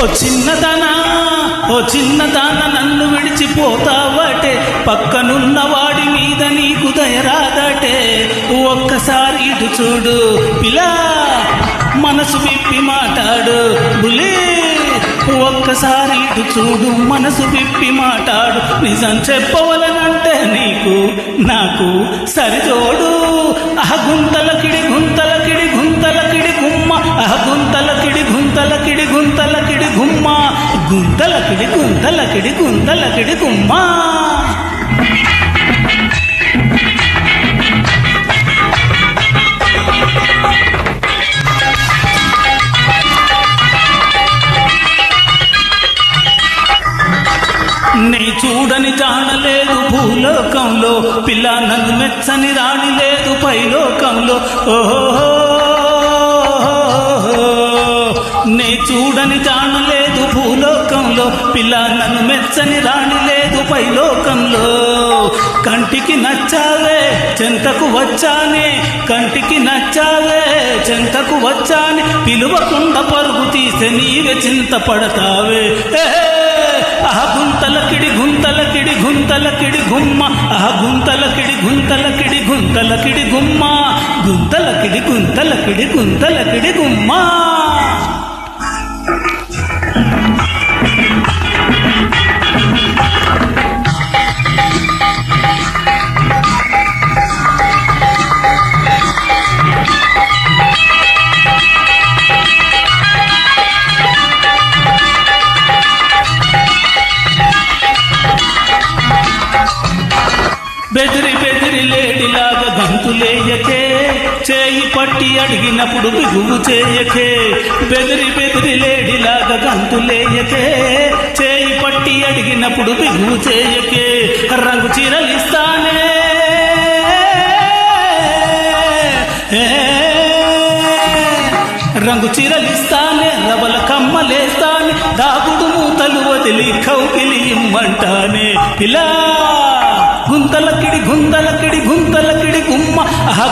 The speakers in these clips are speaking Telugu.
ఓ చిన్నదాన నన్ను విడిచిపోతావటే, పక్కనున్న వాడి మీద నీకు దయరాదటే. ఒక్కసారి ఇటు చూడు పిలా, మనసు విప్పి మాట్లాడు బులే. ఒక్కసారి ఇటు చూడు, మనసు విప్పి మాట్లాడు. నిజం చెప్పవలనంటే నీకు నాకు సరిజోడు. గుంతలకిడి గుంతలకిడి గుంతలకిడి గుమ్మ, గుంతలకిడి గుంతలకిడి గుంతలకిడి గుమ్మ, గుంతలకిడి గుంతలకిడి గుంతలకిడి గుమ్మ. నీ చూడని జానలేదు భూలోకంలో, పిల్ల నన్ను మెచ్చని రాణి లేదు పైలోకంలో. ఓహో నీ చూడని జానలేదు భూలోకంలో, పిల్ల నన్ను మెచ్చని రాణి లేదు పైలోకంలో. కంటికి నచ్చావే చెంతకు వచ్చానే, కంటికి నచ్చావే చెంతకు వచ్చానే. పిలువకుండా పరుగు తీసే నీవే చింతపడతావే. గుంతలకిడి గుంతలకిడి గుంతలకిడి గుమ్మ, గుంతలకిడి గుంతలకిడి గుంతలకిడి గుమ్మ, గుంతలకిడి గుంతలకిడి గుంతలకిడి గుమ్మ. బెదిరి బెదిరి లేడిలాగా గంతులేయకే, చేయి పట్టి అడిగినప్పుడు బిగువు చేయకే. బెదిరి బెదిరి లేడిలాగా గంతులేయకే, చేయి పట్టి అడిగినప్పుడు బిగువు చేయకే. రంగు చీరలిస్తానే రంగు చీరలిస్తానే, రవల కమ్మలేస్తానే, దాగుడు మూతలు వదిలి కౌగిలి ఇమ్మంటానే. ఇలా గుంతలకిడి గుంతలకిడి గుంతలకిడి గుమ్మ,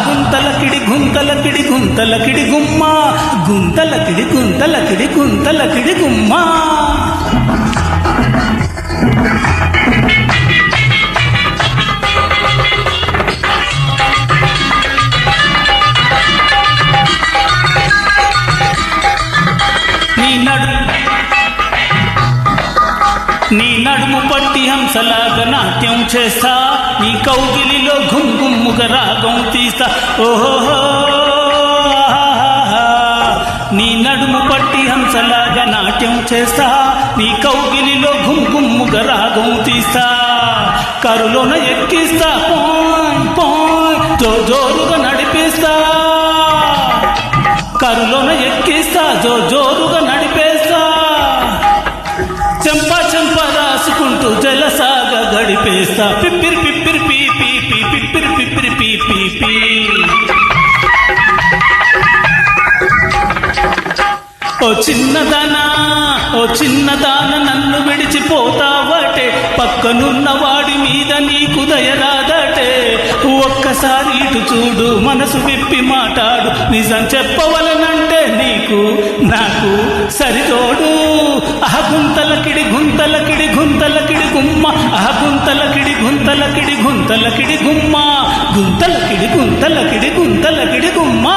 గుంతలకిడి గుంతలకిడి గుంతలకిడి గుమ్మ, గుంతలకిడి గుంతలకిడి గుంతలకిడి గుమ్మ. నీ నడుము పట్టి హంసలాగా నాట్యం చేస్తా, నీ కౌగిలిలో గుంగుమ్ముగ రాగం తీస్తా. ఓహో నీ నడుము పట్టి హంసలాగా నాట్యం చేస్తా, నీ కౌగిలిలో గుంగుమ్ముగ రాగం తీస్తా. కరులోన ఎక్కిస్తా, పోయ్ పోయ్ జోరుగా నడిపిస్తా. కరులోన ఎక్కిస్తా, జోరుగా నడిపేస్తా. చెంప చెంప రాసుకుంటూ జలసాగా గడిపేస్తా. పిప్పిరి పిప్పిరి పీ పీ పీ పిప్పిరి పిప్పిరి పీ పీ పీ. ఓ చిన్నదాన నన్ను విడిచిపోతావటే, పక్కనున్న వాడి మీద నీకు దయరాదటే. ఒక్కసారి ఇటు చూడు, మనసు విప్పి మాట్లాడు. నిజం చెప్పవలనంటే నీకు నాకు సరితోడు. గుంతలకిడి గుంతలకిడి గుంతలకిడి గుమ్మ, గుంతలకిడి గుంతలకిడి గుంతలకిడి గుమ్మ, గుంతలకిడి గుంతలకిడి గుంతలకిడి గుమ్మ.